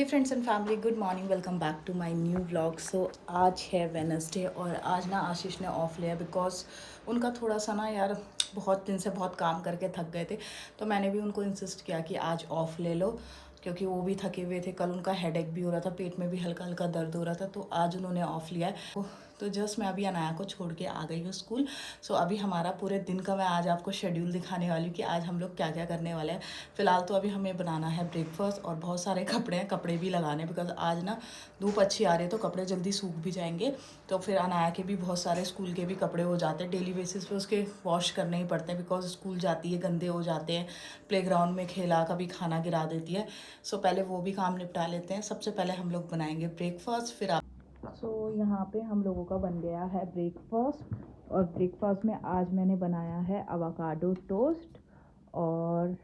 Hey friends and family, good morning, welcome back to my new vlog. So आज है Wednesday और आज ना आशीष ने ऑफ लिया बिकॉज उनका थोड़ा सा ना यार बहुत दिन से बहुत काम करके थक गए थे। तो मैंने भी उनको इंसिस्ट किया कि आज ऑफ ले लो क्योंकि वो भी थके हुए थे। कल उनका हेडेक भी हो रहा था, पेट में भी हल्का हल्का दर्द हो रहा था, तो आज उन्होंने ऑफ लिया है। तो जस्ट मैं अभी अनाया को छोड़ के आ गई हूँ स्कूल। सो अभी हमारा पूरे दिन का मैं आज आपको शेड्यूल दिखाने वाली हूँ कि आज हम लोग क्या क्या करने वाले हैं। फ़िलहाल तो अभी हमें बनाना है ब्रेकफास्ट और बहुत सारे कपड़े हैं, कपड़े भी लगाने बिकॉज आज ना धूप अच्छी आ रही है तो कपड़े जल्दी सूख भी जाएंगे। तो फिर अनाया के भी बहुत सारे स्कूल के भी कपड़े हो जाते हैं, डेली बेसिस पे उसके वॉश करने ही पड़ते हैं बिकॉज स्कूल जाती है गंदे हो जाते हैं, प्लेग्राउंड में खेला कभी खाना गिरा देती है। सो पहले वो भी काम निपटा लेते हैं। सबसे पहले हम लोग बनाएंगे ब्रेकफास्ट, फिर सो यहाँ पे हम लोगों का बन गया है ब्रेकफास्ट। और ब्रेकफास्ट में आज मैंने बनाया है अवाकाडो टोस्ट और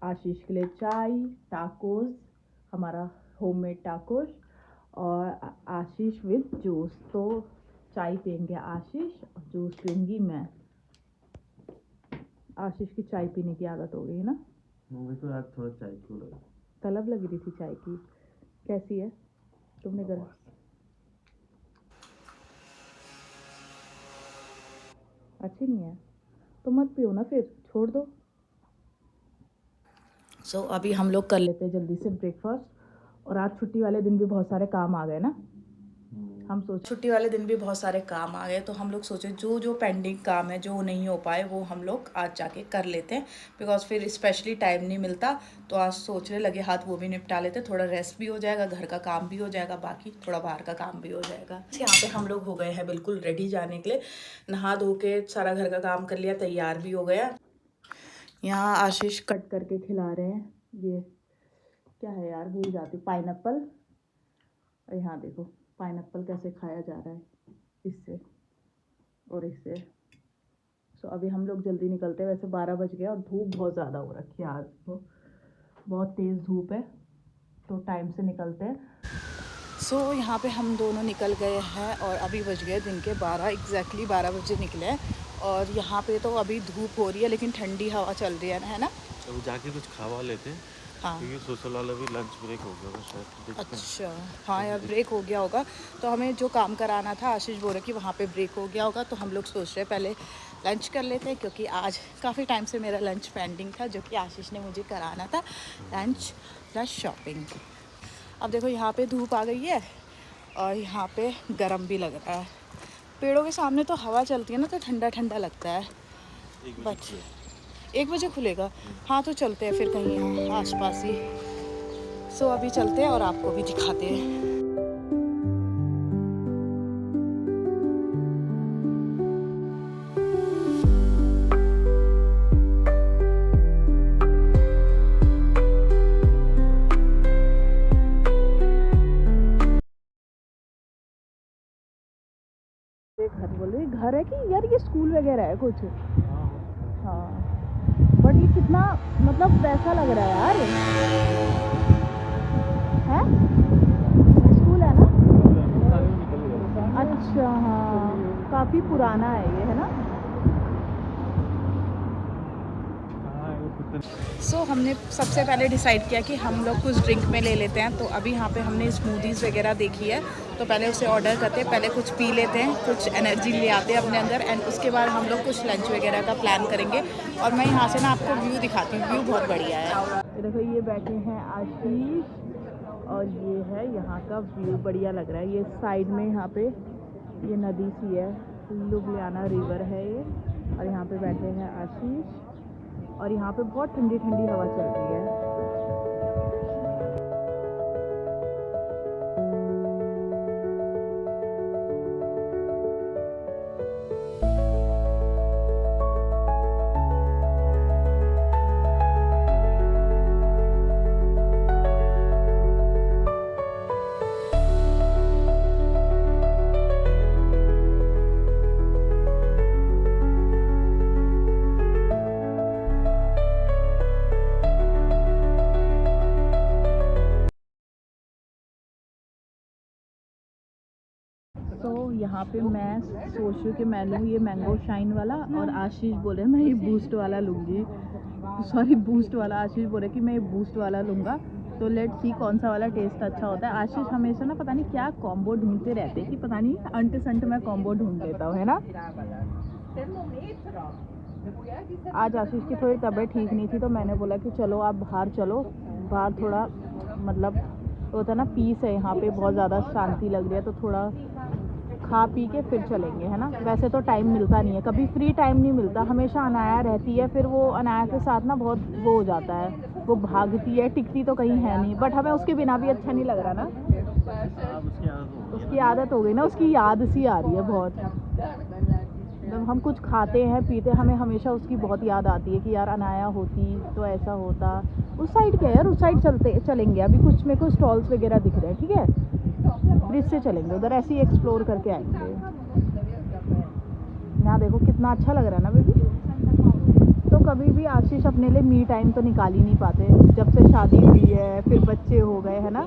आशीष के लिए चाय, टाकोस, हमारा होममेड टाकोस, और आशीष विद जूस। तो चाय पियेंगे आशीष और जूस पीऊँगी मैं। आशीष की चाय पीने की आदत हो गई है ना। मुझे तो आज थोड़ा चाय क्यों लगा, तलब लगी रही थी चाय की। कैसी है? तुमने कर अच्छी नहीं है तो मत पियो ना, फिर छोड़ दो। सो अभी हम लोग कर लेते हैं जल्दी से ब्रेकफास्ट। और आज छुट्टी वाले दिन भी बहुत सारे काम आ गए ना। हम सोच छुट्टी वाले दिन भी बहुत सारे काम आ गए तो हम लोग सोचे जो जो पेंडिंग काम है जो नहीं हो पाए वो हम लोग आज जाके कर लेते हैं बिकॉज फिर स्पेशली टाइम नहीं मिलता। तो आज सोचने लगे हाथ वो भी निपटा लेते, थोड़ा रेस्ट भी हो जाएगा, घर का काम भी हो जाएगा, बाकी थोड़ा बाहर का काम भी हो जाएगा। यहाँ पे हम लोग हो गए हैं बिल्कुल रेडी जाने के लिए। नहा धो के सारा घर का काम कर लिया, तैयार भी हो गया। यहाँ आशीष कट करके खिला रहे हैं, ये क्या है यार भूल जाती, पाइनएप्पल। और यहाँ देखो पाइनएप्पल कैसे खाया जा रहा है इससे और इससे। सो अभी हम लोग जल्दी निकलते हैं। वैसे 12 बज गया और धूप बहुत ज़्यादा हो रखी है आज, तो बहुत तेज़ धूप है तो टाइम से निकलते हैं। सो यहाँ पे हम दोनों निकल गए हैं और अभी बज गए दिन के 12, एग्जैक्टली 12 बजे निकले हैं। और यहाँ पे तो अभी धूप हो रही है लेकिन ठंडी हवा चल रही है ना। तो जाके कुछ खावा लेते हैं। हाँ क्योंकि सोशल वाला भी लंच ब्रेक हो गया होगा शायद। अच्छा, हाँ यार ब्रेक हो गया होगा। तो हमें जो काम कराना था आशीष बोल रहे कि वहाँ पे ब्रेक हो गया होगा, तो हम लोग सोच रहे पहले लंच कर लेते हैं क्योंकि आज काफ़ी टाइम से मेरा लंच पेंडिंग था जो कि आशीष ने मुझे कराना था, लंच प्लस शॉपिंग। अब देखो यहाँ पे धूप आ गई है और यहाँ पे गर्म भी लग रहा है। पेड़ों के सामने तो हवा चलती है ना तो ठंडा ठंडा लगता है। बट 1 बजे खुलेगा, हाँ तो चलते हैं फिर कहीं आसपास ही। सो अभी चलते हैं और आपको भी दिखाते हैं। घर बोल रही घर है कि यार ये स्कूल वगैरह है कुछ। हाँ बट ये कितना मतलब वैसा लग रहा है यार, है स्कूल है ना। अच्छा हाँ, काफ़ी पुराना है ये, है ना। सो हमने सबसे पहले डिसाइड किया कि हम लोग कुछ ड्रिंक में ले लेते हैं। तो अभी यहाँ पे हमने स्मूदीज़ वगैरह देखी है तो पहले उसे ऑर्डर करते हैं, पहले कुछ पी लेते हैं, कुछ एनर्जी ले आते हैं अपने अंदर, एंड उसके बाद हम लोग कुछ लंच वगैरह का प्लान करेंगे। और मैं यहाँ से ना आपको व्यू दिखाती हूँ, व्यू बहुत बढ़िया है। देखो ये बैठे हैं आशीष और ये है यहाँ का व्यू, बढ़िया लग रहा है। ये साइड में यहाँ पे ये नदी सी है, लुधियाना रिवर है ये, और यहाँ पे बैठे हैं आशीष और यहाँ पे बहुत ठंडी ठंडी हवा चल रही है। तो यहाँ पे मैं सोच रही हूँ कि मैं लूँ ये मैंगो शाइन वाला और आशीष बोले मैं ये बूस्ट वाला लूँगी। सॉरी बूस्ट वाला, आशीष बोले कि मैं ये बूस्ट वाला लूँगा तो लेट्स सी कौन सा वाला टेस्ट अच्छा होता है। आशीष हमेशा ना पता नहीं क्या कॉम्बो ढूंढते रहते हैं कि पता नहीं अंट संट मैं कॉम्बो ढूंढ लेता हूँ, है ना। आज आशीष की थोड़ी तबीयत ठीक नहीं थी तो मैंने बोला कि चलो आप बाहर चलो, बाहर थोड़ा मतलब होता है ना पीस है यहाँ पे, बहुत ज़्यादा शांति लग रही है, तो थोड़ा खा पी के फिर चलेंगे, है ना। वैसे तो टाइम मिलता नहीं है, कभी फ्री टाइम नहीं मिलता, हमेशा अनाया रहती है, फिर वो अनाया के साथ ना बहुत वो हो जाता है, वो भागती है, टिकती तो कहीं है नहीं, बट हमें उसके बिना भी अच्छा नहीं लग रहा ना। उसकी आदत हो गई ना, उसकी याद सी आ रही है बहुत। जब हम कुछ खाते हैं पीते, हमें हमेशा उसकी बहुत याद आती है कि यार अनाया होती तो ऐसा होता। उस साइड क्या है यार, उस साइड चलेंगे अभी, कुछ मेरे को स्टॉल्स वगैरह दिख रहे हैं, ठीक है, ब्रिज से चलेंगे उधर, ऐसे ही एक्सप्लोर करके आएंगे। यहाँ देखो कितना अच्छा लग रहा है ना बेबी। तो कभी भी आशीष अपने लिए मी टाइम तो निकाल ही नहीं पाते, जब से शादी हुई है, फिर बच्चे हो गए, है ना,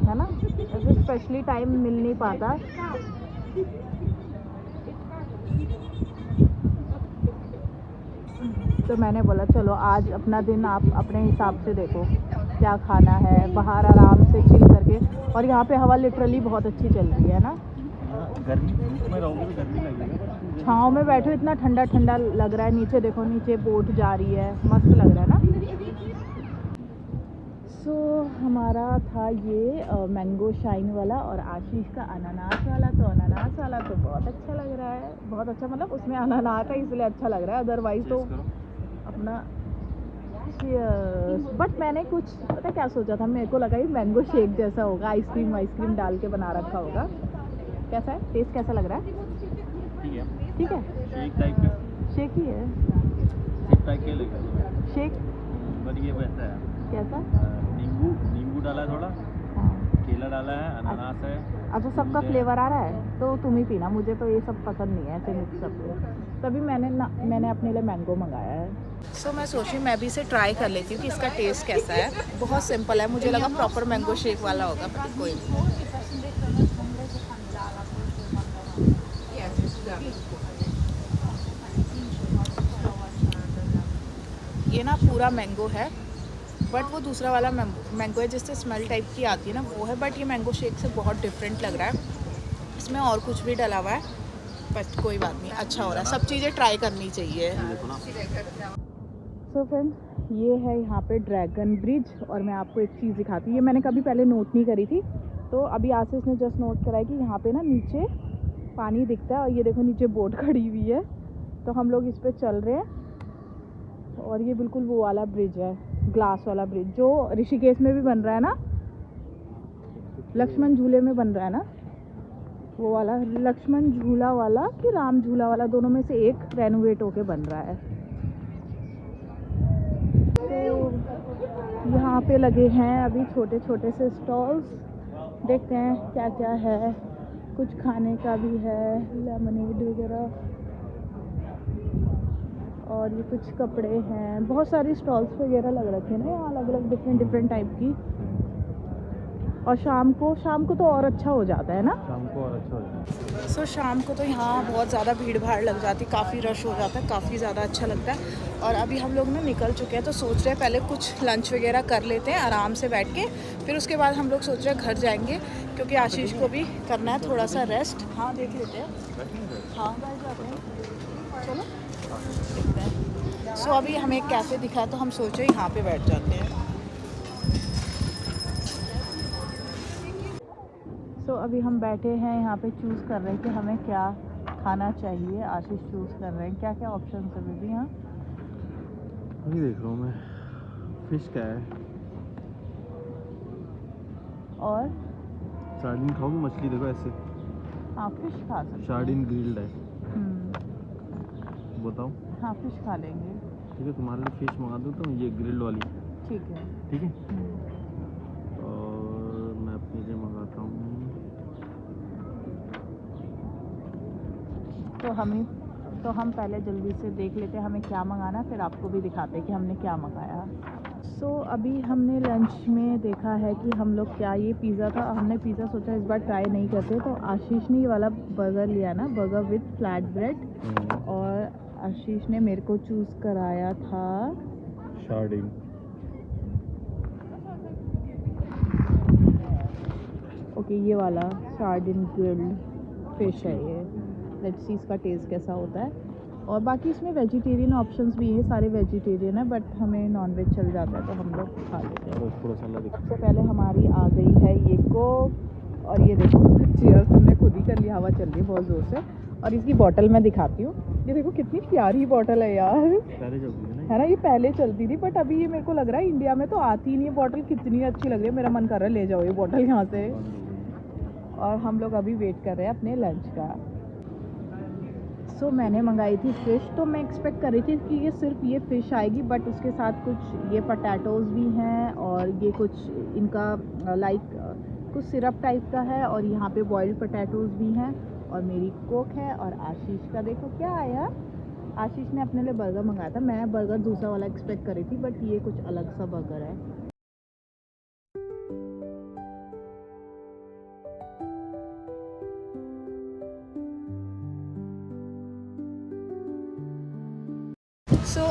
है ना, ऐसे स्पेशली टाइम मिल नहीं पाता। तो मैंने बोला चलो आज अपना दिन आप अपने हिसाब से देखो, क्या खाना है, बाहर आराम से चिल करके। और यहाँ पे हवा लिटरली बहुत अच्छी चल रही है ना। गर्मी धूप में रहोगे तो गर्मी लगेगा, छाँव में बैठो इतना ठंडा ठंडा लग रहा है, नीचे देखो, नीचे बोट जा रही है, मस्त लग रहा है ना। सो हमारा था ये मैंगो शाइन वाला और आशीष का अनानास वाला। तो अनानास वाला तो बहुत अच्छा लग रहा है, बहुत अच्छा, मतलब उसमें अनानास है इसलिए अच्छा लग रहा है, अदरवाइज तो अपना। बट मैंने कुछ पता क्या सोचा था, मेरे को लगा ये मैंगो शेक जैसा होगा, आइसक्रीम डाल के बना रखा होगा। कैसा है टेस्ट, कैसा लग रहा है? ठीक है, शेक टाइप का, शेक ही है, शेक टाइप के लगेगा शेक। बट ये वैसा है, कैसा? नींबू डाला है थोड़ा, हाँ, केला डाला है, अनानास है। अच्छा सबका फ्लेवर आ रहा है तो तुम ही पीना, मुझे तो ये सब पसंद नहीं है ऐसे मिक्स सब। तभी मैंने अपने लिए मैंगो मंगाया है। सो मैं सोच रही मैं भी इसे ट्राई कर लेती हूँ कि इसका टेस्ट कैसा है। बहुत सिंपल है, मुझे लगा प्रॉपर मैंगो शेक वाला होगा, बट कोई नहीं। ये ना पूरा मैंगो है, बट वो दूसरा वाला मैंगो है जिससे स्मेल टाइप की आती है ना, वो है। बट ये मैंगो शेक से बहुत डिफरेंट लग रहा है, इसमें और कुछ भी डला हुआ है, बट कोई बात नहीं, अच्छा हो रहा है, सब चीज़ें ट्राई करनी चाहिए। सो फ्रेंड्स ये है यहाँ पे ड्रैगन ब्रिज, और मैं आपको एक चीज़ दिखाती हूँ, ये मैंने कभी पहले नोट नहीं करी थी, तो अभी आशीष ने जस्ट नोट कराई कि यहाँ पे ना नीचे पानी दिखता है, और ये देखो नीचे बोट खड़ी हुई है, तो हम लोग इस पर चल रहे हैं। और ये बिल्कुल वो वाला ब्रिज है, ग्लास वाला ब्रिज, जो ऋषिकेश में भी बन रहा है ना, लक्ष्मण झूले में बन रहा है ना, वो वाला लक्ष्मण झूला वाला कि राम झूला वाला, दोनों में से एक रेनोवेट होके बन रहा है। तो यहाँ पे लगे हैं अभी छोटे छोटे से स्टॉल्स, देखते हैं क्या क्या है, कुछ खाने का भी है, लेमनेड वगैरह, और ये कुछ कपड़े हैं, बहुत सारी स्टॉल्स वगैरह लग रखे हैं ना यहाँ, अलग अलग डिफरेंट टाइप की। और शाम को तो और अच्छा हो जाता है ना, शाम को और अच्छा हो जाता है। सो शाम को तो यहाँ बहुत ज़्यादा भीड़ भाड़ लग जाती, काफ़ी रश हो जाता है, काफ़ी ज़्यादा अच्छा लगता है। और अभी हम लोग ना निकल चुके हैं, तो सोच रहे हैं पहले कुछ लंच वगैरह कर लेते हैं आराम से बैठ के, फिर उसके बाद हम लोग सोच रहे हैं घर जाएंगे, क्योंकि आशीष को भी करना है थोड़ा सा रेस्ट। हाँ देख लेते हैं, हाँ बैठ जाते हैं, चलो देखते हैं। सो अभी हमें एक कैफ़े दिखा तो हम सोचे यहाँ पे बैठ जाते हैं। सो अभी हम बैठे हैं यहाँ पे, चूज़ कर रहे हैं कि हमें क्या खाना चाहिए। आशीष चूज़ कर रहे हैं क्या क्या ऑप्शन है बेबी यहाँ। अभी देख रहा हूँ मैं, फिश क्या है, और सार्डिन खाओगी, मछली देखो ऐसे, हाँ फिश खा सकते हैं। सार्डिन ग्रिल्ड है, बताओ। हाँ फिश खा लेंगे। ठीक है, तुम्हारे लिए फिश मंगा दूँ तो ये ग्रिल्ड वाली, ठीक है। ठीक है। और मैं अपने लिए मंगाता हूँ, तो हम पहले जल्दी से देख लेते हैं हमें क्या मंगाना, फिर आपको भी दिखाते हैं कि हमने क्या मंगाया। सो अभी हमने लंच में देखा है कि हम लोग क्या, ये पिज़्ज़ा था, हमने पिज़्ज़ा सोचा इस बार ट्राई नहीं करते, तो आशीष ने ये वाला बर्गर लिया ना, बर्गर विथ फ्लैट ब्रेड, और आशीष ने मेरे को चूज़ कराया था ओके ये वाला सार्डिन ग्रिल्ड फिश है ये। लेट्स सी इसका टेस्ट कैसा होता है। और बाकी इसमें वेजिटेरियन ऑप्शंस भी हैं, सारे वेजिटेरियन है, बट हमें नॉन वेज चल जाता है तो हम लोग खा लेते हैं। सबसे पहले हमारी आ गई है ये कोक, और ये देखो चीयर्स हमने खुद ही कर लिया, हवा चल रही है बहुत ज़ोर से। और इसकी बॉटल मैं दिखाती हूँ, ये देखो कितनी प्यारी बॉटल है यार, है ना। ये पहले चलती थी बट अभी ये मेरे को लग रहा है इंडिया में तो आती ही नहीं है बॉटल। कितनी अच्छी लग रही है, मेरा मन कर रहा है ले जाओ ये बॉटल यहाँ से। और हम लोग अभी वेट कर रहे हैं अपने लंच का। मैंने मंगाई थी फ़िश, तो मैं एक्सपेक्ट कर रही थी कि ये सिर्फ ये फ़िश आएगी, बट उसके साथ कुछ ये पटैटोज़ भी हैं, और ये कुछ इनका लाइक कुछ सिरप टाइप का है, और यहाँ पे बॉइल्ड पटैटोज़ भी हैं, और मेरी कोक है। और आशीष का देखो क्या आया, आशीष ने अपने लिए बर्गर मंगाया था। मैं बर्गर दूसरा वाला एक्सपेक्ट कर रही थी, बट ये कुछ अलग सा बर्गर है।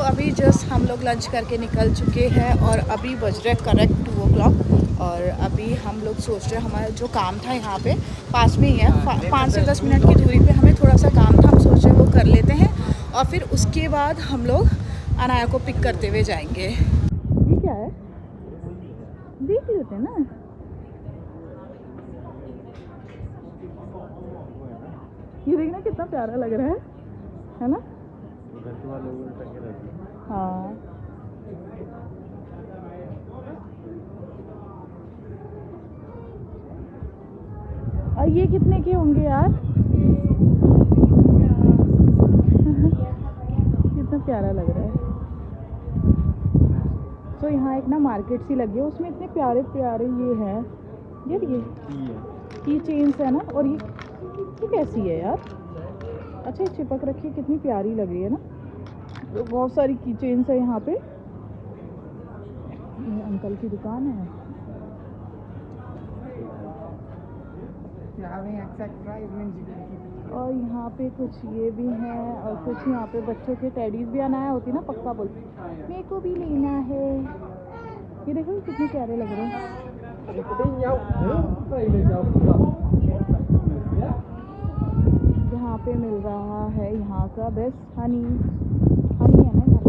अभी जस्ट हम लोग लंच करके निकल चुके हैं, और अभी बज रहे करेक्ट 2 o'clock। और अभी हम लोग सोच रहे हैं, हमारा जो काम था यहाँ पे पास में ही है, 5 से 10 मिनट की दूरी पे हमें थोड़ा सा काम था, हम सोच रहे हैं वो कर लेते हैं, और फिर उसके बाद हम लोग अनाया को पिक करते हुए जाएंगे। ये क्या है, देख लेते हैं ना। ये देखना कितना प्यारा लग रहा है ना। हाँ और ये कितने के होंगे यार कितना प्यारा लग रहा है। तो यहाँ एक ना मार्केट सी लगी है, उसमें इतने प्यारे प्यारे ये हैं यार, ये की चेन्स है ना। और ये कैसी है यार, अच्छा ये चिपक रखी है, कितनी प्यारी लग रही है ना। तो बहुत सारी की चेन्स है यहाँ पे। ये अंकल की दुकान है। और यहाँ पे कुछ ये भी हैं, और कुछ यहाँ पे बच्चों के टेडीज भी आना है, होती ना पक्का बोल, मेरे को भी लेना है। ये देखो कितने प्यारे लग रहे हैं। यहाँ पे मिल रहा है यहाँ का बेस्ट हनी है ना,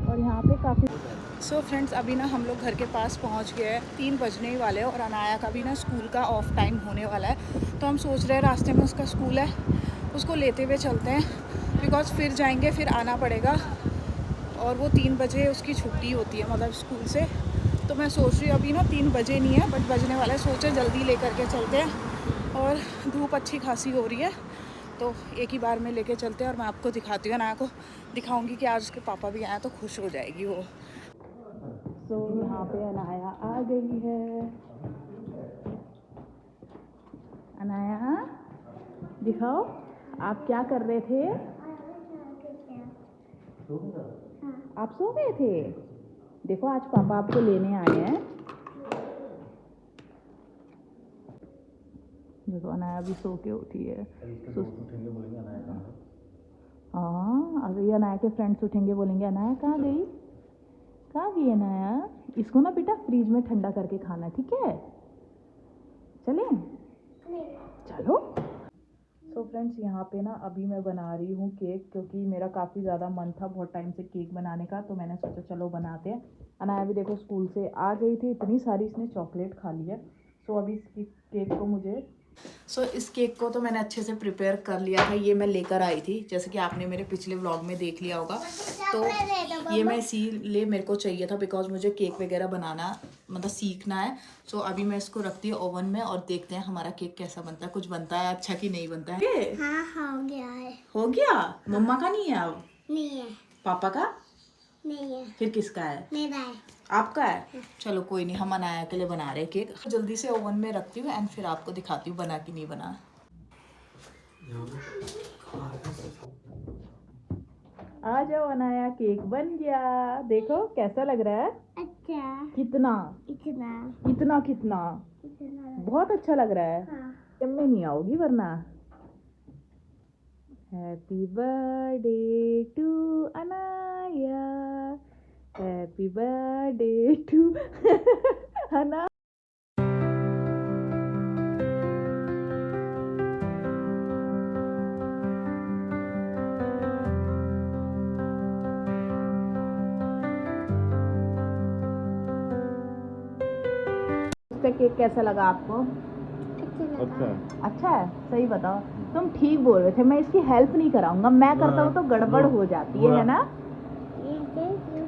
और यहाँ पे काफ़ी। फ्रेंड्स अभी ना हम लोग घर के पास पहुँच गए हैं, 3 बजने ही वाले हैं, और अनाया का भी ना स्कूल का ऑफ टाइम होने वाला है। तो हम सोच रहे हैं रास्ते में उसका स्कूल है, उसको लेते हुए चलते हैं, बिकॉज़ फिर जाएंगे फिर आना पड़ेगा, और वो 3 बजे उसकी छुट्टी होती है मतलब स्कूल से। तो मैं सोच रही हूँ अभी ना 3 बजे नहीं है बट बजने वाला है, सोचे जल्दी ले करके चलते हैं। और धूप अच्छी खासी हो रही है, तो एक ही बार में लेके चलते हैं। और मैं आपको दिखाती हूँ, अनाया को दिखाऊंगी कि आज उसके पापा भी आए तो खुश हो जाएगी वो। यहाँ पे अनाया आ गई है। अनाया दिखाओ, आप क्या कर रहे थे? आप सो गए थे? देखो आज पापा आपको लेने आए हैं। देखो अनाया अभी सो के उठी है। हाँ अभी अनाया के फ्रेंड्स उठेंगे, बोलेंगे अनाया कहाँ गई, कहाँ गई अनाया। इसको ना बेटा फ्रीज में ठंडा करके खाना, ठीक है? चलें? चलो। फ्रेंड्स यहाँ पे ना अभी मैं बना रही हूँ केक, क्योंकि मेरा काफ़ी ज़्यादा मन था बहुत टाइम से केक बनाने का, तो मैंने सोचा चलो बनाते हैं। अनाया भी देखो स्कूल से आ गई थी, इतनी सारी इसने चॉकलेट खा ली है। अभी इसकी केक को मुझे इस केक को तो मैंने अच्छे से प्रिपेयर कर लिया था। ये मैं लेकर आई थी, जैसे कि आपने मेरे पिछले व्लॉग में देख लिया होगा। तो ये मैं इसीलिए मेरे को चाहिए था, बिकॉज मुझे केक वगैरह बनाना मतलब सीखना है। अभी मैं इसको रखती हूँ ओवन में, और देखते हैं हमारा केक कैसा बनता है, कुछ बनता है अच्छा कि नहीं बनता है। हाँ हो गया है। हो गया? मम्मा का नहीं है अब? नहीं है। पापा का नहीं है। फिर किसका है? मेरा है। आपका है? चलो कोई नहीं, हम अनाया के लिए बना रहे हैं केक। जल्दी से ओवन में रखती हूँ एंड फिर आपको दिखाती हूँ बना कि नहीं बना। आ जाओ अनाया, केक बन गया। देखो कैसा लग रहा है? अच्छा। कितना इतना कितना कितना बहुत अच्छा लग रहा है। हाँ। में नहीं आओगी वरना। Happy birthday to Anaya, happy birthday to Anaya. से केक कैसा लगा आपको? अच्छा अच्छा लगा। है। अच्छा है, सही बताओ। तुम ठीक बोल रहे थे, मैं इसकी हेल्प नहीं कराऊंगा, मैं करता हूँ तो गड़बड़ हो जाती है ना। ये देख लो।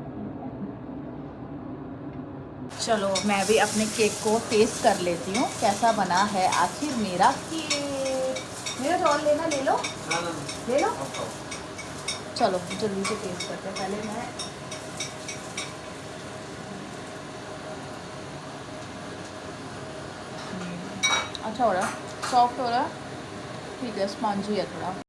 चलो मैं भी अपने केक को टेस्ट कर लेती हूँ कैसा बना है आखिर मेरा केक। मेरा रोल लेना, ले लो ले लो। चलो जल्दी से टेस्ट करते हैं। पहले मैं अच्छा हो रहा है, सॉफ्ट हो रहा है, ठीक है, स्पंजी है थोड़ा।